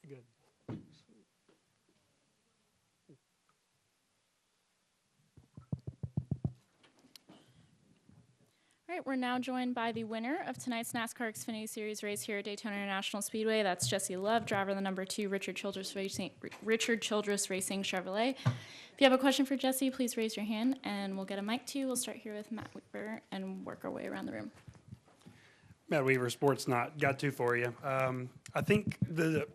Good. All right, we're now joined by the winner of tonight's NASCAR Xfinity Series race here at Daytona International Speedway. That's Jesse Love, driver of the number 2 Richard Childress Racing Chevrolet. If you have a question for Jesse, please raise your hand and we'll get a mic to you. We'll start here with Matt Weaver and work our way around the room. Matt Weaver, Sports Not. Got two for you. I think the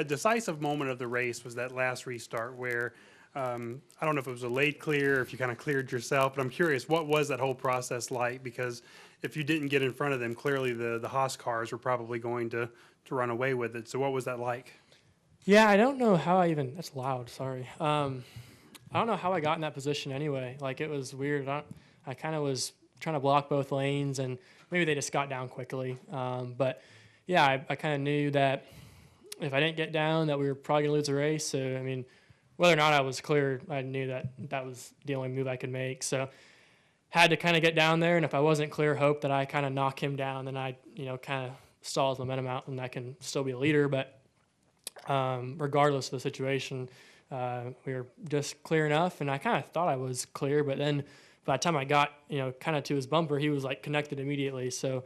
decisive moment of the race was that last restart where I don't know if it was a late clear, if you kind of cleared yourself, but I'm curious, what was that whole process like? Because if you didn't get in front of them, clearly the Haas cars were probably going to run away with it. So what was that like? Yeah, I don't know how that's loud, sorry. I don't know how I got in that position anyway. Like, it was weird. I kind of was trying to block both lanes, and maybe they just got down quickly. But, yeah, I kind of knew that if I didn't get down that we were probably going to lose the race. So, I mean, whether or not I was cleared, I knew that was the only move I could make. So had to kind of get down there, and if I wasn't clear, hope that I kind of knock him down, then I, kind of stall his momentum out, and I can still be a leader. But regardless of the situation, we were just clear enough, and I kind of thought I was clear. But then by the time I got, kind of to his bumper, he was, like, connected immediately. So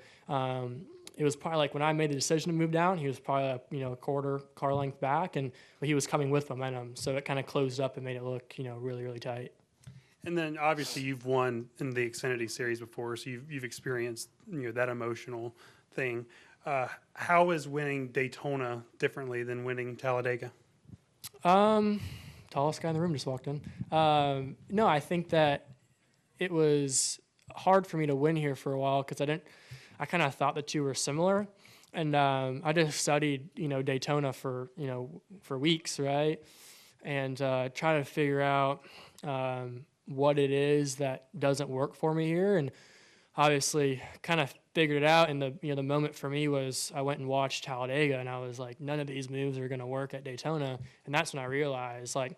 it was probably like when I made the decision to move down, he was probably a quarter car length back, but he was coming with momentum. So it kind of closed up and made it look, really, really tight. And then obviously you've won in the Xfinity Series before, so you've experienced that emotional thing. How is winning Daytona differently than winning Talladega? Tallest guy in the room just walked in. No, I think that it was hard for me to win here for a while because I kind of thought the two were similar, and I just studied Daytona for weeks, right, and try to figure out what it is that doesn't work for me here, and obviously kind of figured it out. And the moment for me was I went and watched Talladega, and I was like, none of these moves are going to work at Daytona, and that's when I realized like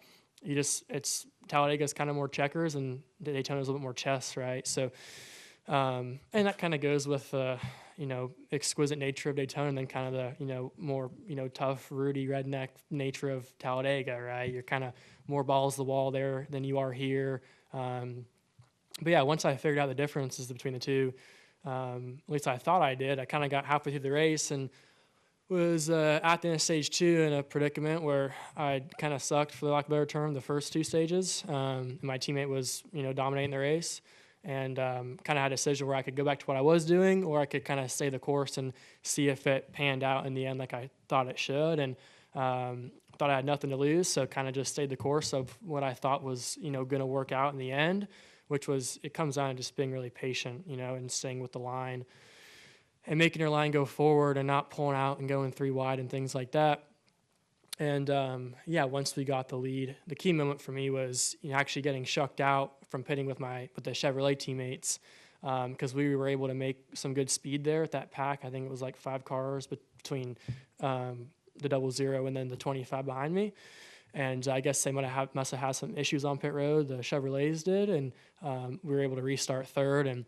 Talladega's kind of more checkers and Daytona's a little bit more chess, right? So. And that kind of goes with the, exquisite nature of Daytona, and then kind of the, more, tough, rooty, redneck nature of Talladega, right? You're kind of more balls to the wall there than you are here. But yeah, once I figured out the differences between the two, at least I thought I did, I kind of got halfway through the race and was at the end of stage 2 in a predicament where I kind of sucked, for the lack of a better term, the first 2 stages. My teammate was, dominating the race. And kind of had a decision where I could go back to what I was doing, or I could kind of stay the course and see if it panned out in the end like I thought it should. And thought I had nothing to lose, so kind of just stayed the course of what I thought was, going to work out in the end, which was it comes down to just being really patient, and staying with the line and making your line go forward and not pulling out and going 3 wide and things like that. And once we got the lead, the key moment for me was actually getting shucked out from pitting with the Chevrolet teammates, because we were able to make some good speed there at that pack. I think it was like 5 cars between the 00 and then the 25 behind me. And I guess they must have had some issues on pit road. The Chevrolets did, and we were able to restart third. And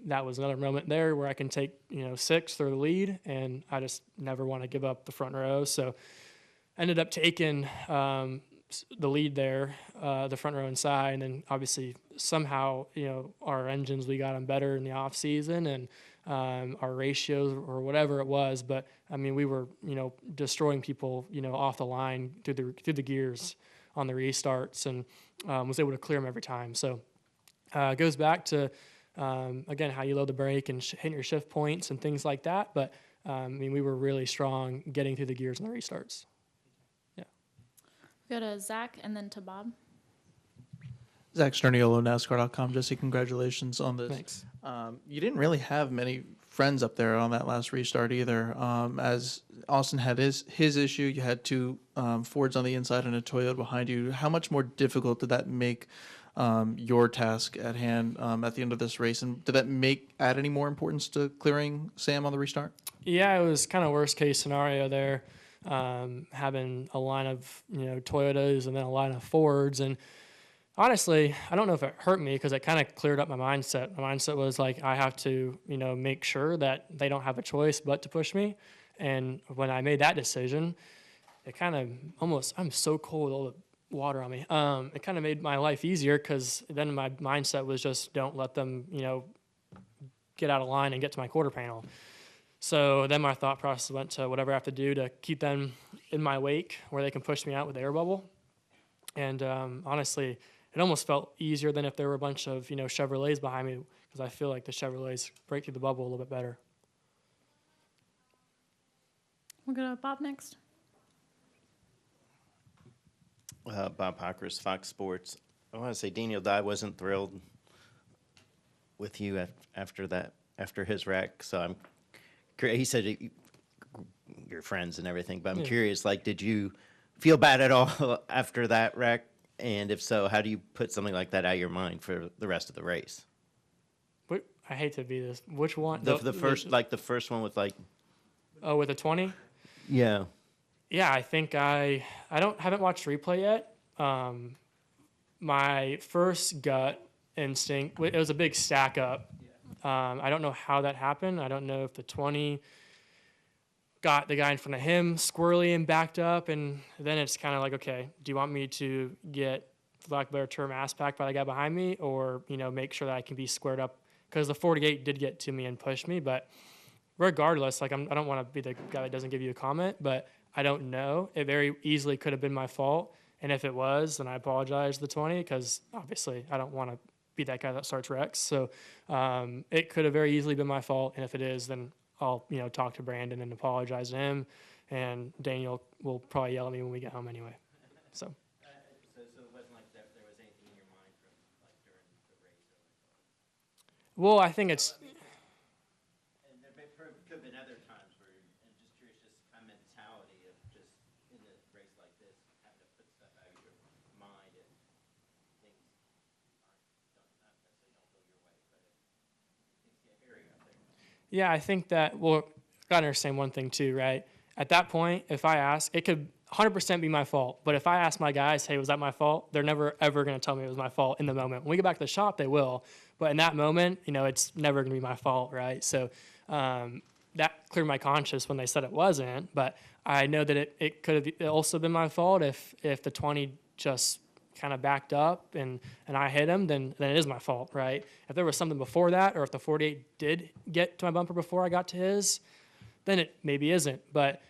that was another moment there where I can take 6th or the lead, and I just never want to give up the front row. So ended up taking the lead there, the front row inside, and then obviously somehow our engines, we got them better in the off season, and our ratios or whatever it was. But I mean, we were destroying people off the line through the gears on the restarts, and was able to clear them every time. So it goes back to again how you load the brake and hitting your shift points and things like that. But I mean, we were really strong getting through the gears on the restarts. Go to Zach and then to Bob. Zach Sterniolo, NASCAR.com. Jesse, congratulations on this. Thanks. You didn't really have many friends up there on that last restart either. As Austin had his issue, you had 2 Fords on the inside and a Toyota behind you. How much more difficult did that make your task at hand at the end of this race? And did that add any more importance to clearing Sam on the restart? Yeah, it was kind of worst case scenario there. Having a line of Toyotas and then a line of Fords, and honestly, I don't know if it hurt me because it kind of cleared up my mindset. My mindset was like I have to make sure that they don't have a choice but to push me, And when I made that decision, it kind of almost, I'm so cold, all the water on me. It kind of made my life easier because then my mindset was just don't let them, get out of line and get to my quarter panel. So then my thought process went to whatever I have to do to keep them in my wake where they can push me out with the air bubble. And honestly, it almost felt easier than if there were a bunch of, Chevrolets behind me because I feel like the Chevrolets break through the bubble a little bit better. We'll go to Bob next. Bob Pockris, Fox Sports. I want to say Daniel Dye wasn't thrilled with you after his wreck. So he said you're friends and everything, but I'm curious, did you feel bad at all after that wreck? And if so, how do you put something like that out of your mind for the rest of the race? I hate to be this. Which one? The first one with Oh, with the 20? Yeah. Yeah, I think haven't watched replay yet. My first gut instinct, it was a big stack up. I don't know how that happened. I don't know if the 20 got the guy in front of him squirrely and backed up, and then it's kind of like, okay, do you want me to get, for lack of a better term, ass packed by the guy behind me, or make sure that I can be squared up? Because the 48 did get to me and push me, but regardless, I don't want to be the guy that doesn't give you a comment, but I don't know. It very easily could have been my fault, and if it was, then I apologize to the 20 because obviously I don't want to be that guy that starts wrecks. So it could have very easily been my fault, and if it is, then I'll talk to Brandon and apologize to him, and Daniel will probably yell at me when we get home anyway. So it wasn't like there was anything in your mind from during the race? Well, I think it's. And there could have been other times where I'm just curious, just kind of mentality of just in a race like this, having to put stuff out of your mind and things not necessarily don't go your way, but things get hairy out there. Yeah, I think that, well, got to understand one thing too, right? At that point, if I ask, it could 100% be my fault. But if I ask my guys, hey, was that my fault? They're never, ever going to tell me it was my fault in the moment. When we get back to the shop, they will. But in that moment, it's never going to be my fault, right? So that cleared my conscience when they said it wasn't. But I know that it could have also been my fault if the 20 just kind of backed up and I hit him, then it is my fault, right? If there was something before that, or if the 48 did get to my bumper before I got to his, then it maybe isn't. But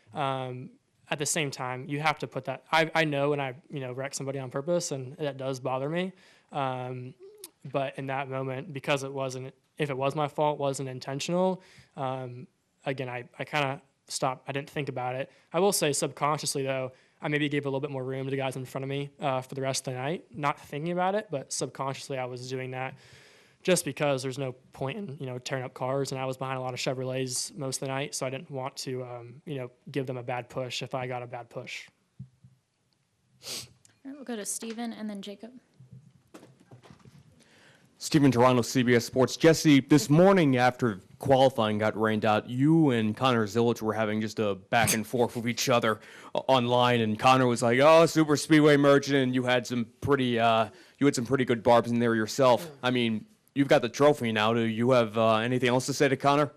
at the same time, you have to put that. I know when I wreck somebody on purpose, and that does bother me. But in that moment, because if it was my fault, wasn't intentional. Again, I kind of stopped. I didn't think about it. I will say subconsciously though, I maybe gave a little bit more room to the guys in front of me for the rest of the night, not thinking about it, but subconsciously I was doing that just because there's no point in, tearing up cars, and I was behind a lot of Chevrolets most of the night, so I didn't want to, give them a bad push if I got a bad push. All right, we'll go to Steven and then Jacob. Steven Toronto, CBS Sports. Jesse, this morning after qualifying got rained out, you and Connor Zillich were having just a back and forth with each other online, and Connor was like, "Oh, Super Speedway merchant," and you had some pretty good barbs in there yourself. I mean, you've got the trophy now. Do you have anything else to say to Connor?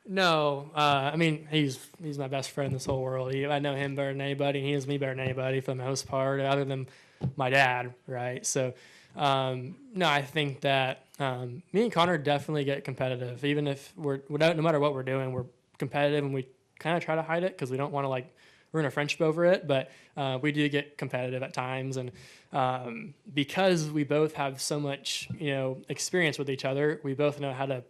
No, I mean he's my best friend in this whole world. I know him better than anybody, and he knows me better than anybody for the most part, other than my dad, right? So. No, I think that me and Connor definitely get competitive. Even if no matter what we're doing, we're competitive, and we kind of try to hide it because we don't want to ruin a friendship over it. But we do get competitive at times, and because we both have so much experience with each other, we both know how to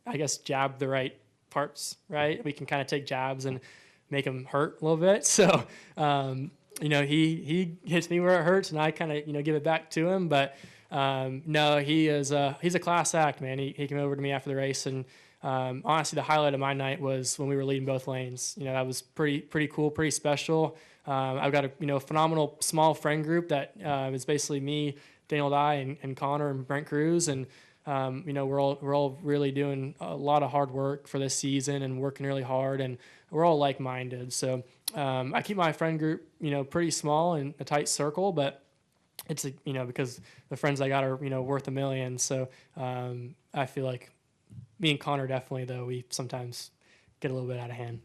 I guess jab the right parts, right? We can kind of take jabs and make them hurt a little bit. So. He hits me where it hurts, and I kind of, give it back to him. But no, he's a class act, man. He came over to me after the race, and honestly, the highlight of my night was when we were leading both lanes. That was pretty cool, pretty special. I've got a phenomenal small friend group that is basically me, Daniel Dye, and Connor and Brent Cruz, and we're all really doing a lot of hard work for this season and working really hard, and we're all like-minded. So I keep my friend group, pretty small and a tight circle, but it's because the friends I got are worth a million. So I feel like me and Connor definitely, though, we sometimes get a little bit out of hand.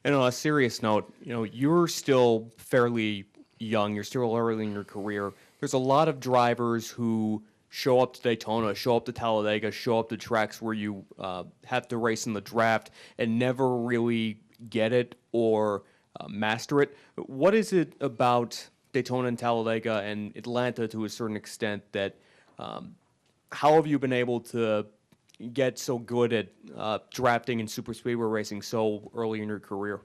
And on a serious note, you're still fairly young. You're still early in your career. There's a lot of drivers who show up to Daytona, show up to Talladega, show up to tracks where you have to race in the draft and never really get it or master it. What is it about Daytona and Talladega and Atlanta to a certain extent that how have you been able to get so good at drafting and super speedway racing so early in your career?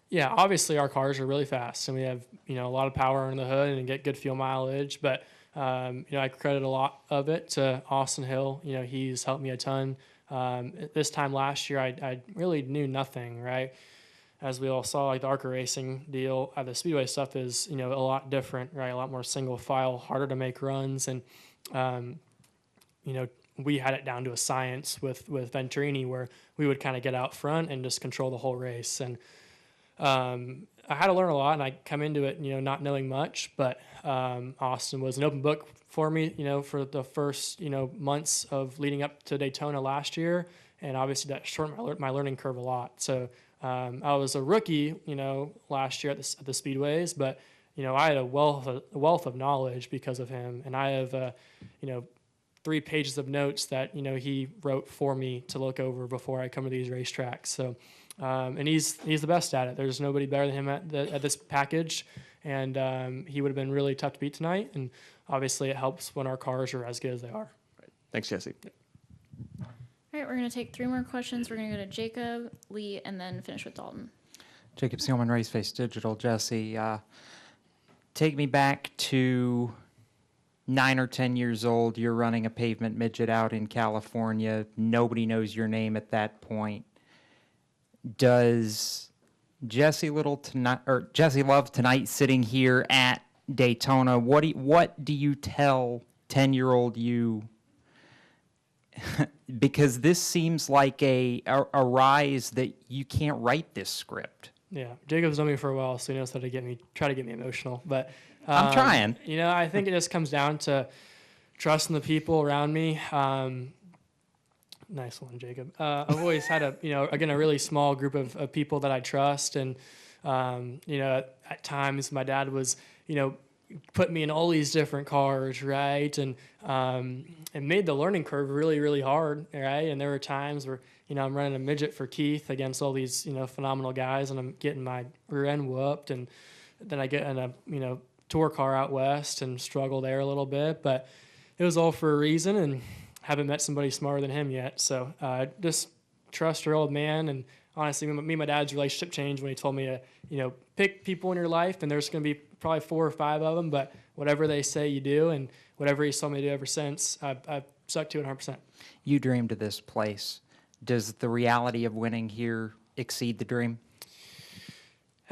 Yeah, obviously our cars are really fast and we have, a lot of power in the hood and get good fuel mileage, but I credit a lot of it to Austin Hill. He's helped me a ton. This time last year, I really knew nothing, right? As we all saw, like the ARCA racing deal, the speedway stuff is, a lot different, right? A lot more single file, harder to make runs. And, we had it down to a science with Venturini where we would kind of get out front and just control the whole race. And I had to learn a lot, and I come into it, not knowing much, but Austin was an open book for me, for the first, months of leading up to Daytona last year, and obviously that shortened my learning curve a lot. So I was a rookie, last year at the speedways, but I had a wealth of knowledge because of him, and I have 3 pages of notes that he wrote for me to look over before I come to these racetracks. So. And he's the best at it. There's nobody better than him at this package, and he would have been really tough to beat tonight. And obviously, it helps when our cars are as good as they are. Thanks, Jesse. All right, we're going to take 3 more questions. We're going to go to Jacob, Lee, and then finish with Dalton. Jacob Seelman, Raceface Digital. Jesse, take me back to 9 or 10 years old. You're running a pavement midget out in California. Nobody knows your name at that point. Does Jesse Love tonight sitting here at Daytona? What do you tell 10-year-old you? Because this seems like a rise that you can't write this script. Yeah, Jacob's known me for a while, so he knows how to try to get me emotional. But I'm trying. I think it just comes down to trusting the people around me. Nice one, Jacob. I've always had a really small group of people that I trust. And, at times my dad was, put me in all these different cars, right? And made the learning curve really, really hard, right? And there were times where, I'm running a midget for Keith against all these, phenomenal guys, and I'm getting my rear end whooped. And then I get in a, tour car out west and struggle there a little bit. But it was all for a reason, and haven't met somebody smarter than him yet. So just trust your old man. And honestly, me and my dad's relationship changed when he told me to, pick people in your life, and there's going to be probably 4 or 5 of them, but whatever they say you do, and whatever he's told me to do ever since, I've stuck to it 100%. You dreamed of this place. Does the reality of winning here exceed the dream?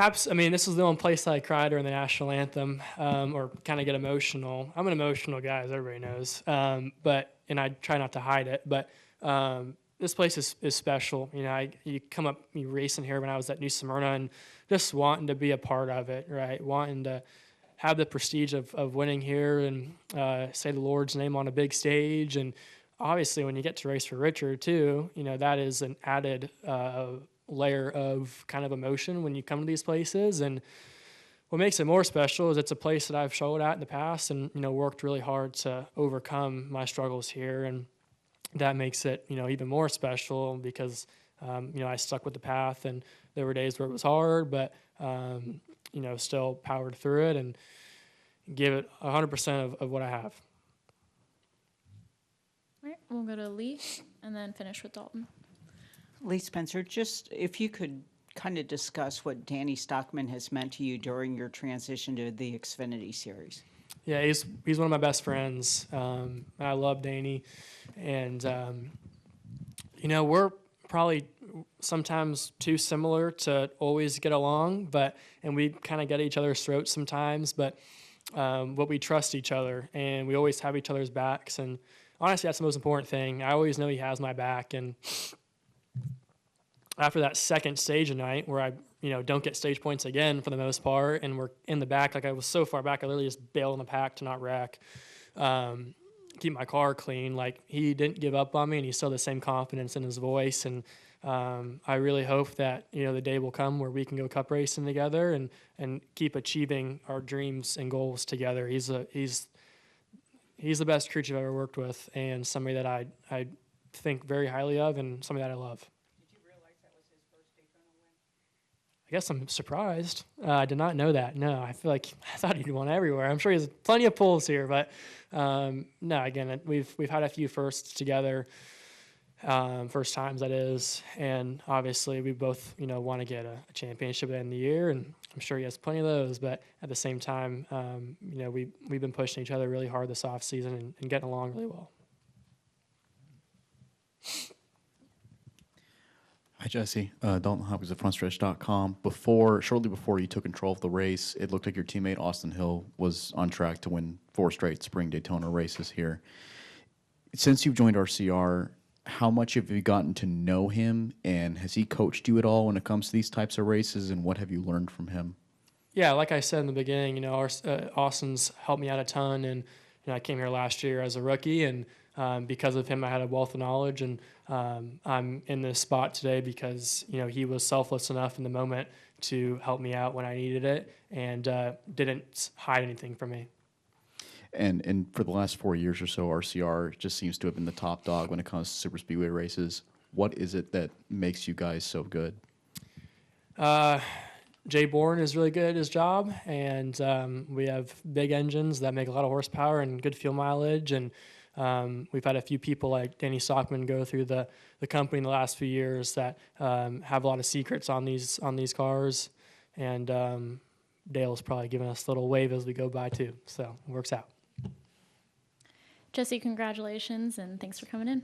I mean, this is the only place I cried during the national anthem, or kind of get emotional. I'm an emotional guy, as everybody knows, and I try not to hide it. But this place is special. You come up, you racing here when I was at New Smyrna, and just wanting to be a part of it, right? Wanting to have the prestige of winning here and say the Lord's name on a big stage. And obviously, when you get to race for Richard too, that is an added layer of kind of emotion when you come to these places. And what makes it more special is it's a place that I've showed at in the past and, worked really hard to overcome my struggles here. And that makes it, even more special because, I stuck with the path, and there were days where it was hard, but, still powered through it and give it 100% of what I have. All right, we'll go to Lee and then finish with Dalton. Lee Spencer, just if you could kind of discuss what Danny Stockman has meant to you during your transition to the Xfinity Series. Yeah, he's one of my best friends. I love Danny, and we're probably sometimes too similar to always get along, and we kind of get each other's throats sometimes, but we trust each other, and we always have each other's backs, and honestly, that's the most important thing. I always know he has my back, and after that second stage of night where I, don't get stage points again for the most part, and we're in the back, like I was so far back, I literally just bailed in the pack to not wreck. keep my car clean. Like, he didn't give up on me, and he still had the same confidence in his voice. And I really hope that, the day will come where we can go cup racing together and keep achieving our dreams and goals together. He's the best creature I've ever worked with, and somebody that I think very highly of, and somebody that I love. Did you realize that was his first Daytona win? I guess I'm surprised. I did not know that. No, I feel like I thought he'd won everywhere. I'm sure he has plenty of pulls here, but no. Again, we've had a few firsts together, first times that is, and obviously we both want to get a championship at the end of the year, and I'm sure he has plenty of those. But at the same time, we've been pushing each other really hard this off season and getting along really well. Hi, Jesse. Dalton Hopkins at FrontStretch.com. Shortly before you took control of the race, it looked like your teammate Austin Hill was on track to win 4 straight spring Daytona races here. Since you've joined RCR, how much have you gotten to know him, and has he coached you at all when it comes to these types of races, and what have you learned from him? Yeah, like I said in the beginning, Austin's helped me out a ton, and I came here last year as a rookie, and because of him, I had a wealth of knowledge, and I'm in this spot today because he was selfless enough in the moment to help me out when I needed it, and didn't hide anything from me. And for the last 4 years or so, RCR just seems to have been the top dog when it comes to super speedway races. What is it that makes you guys so good? Jay Bourne is really good at his job, and we have big engines that make a lot of horsepower and good fuel mileage, and we've had a few people like Danny Stockman go through the company in the last few years that have a lot of secrets on these cars, and Dale's probably giving us a little wave as we go by too, so it works out. Jesse, congratulations, and thanks for coming in.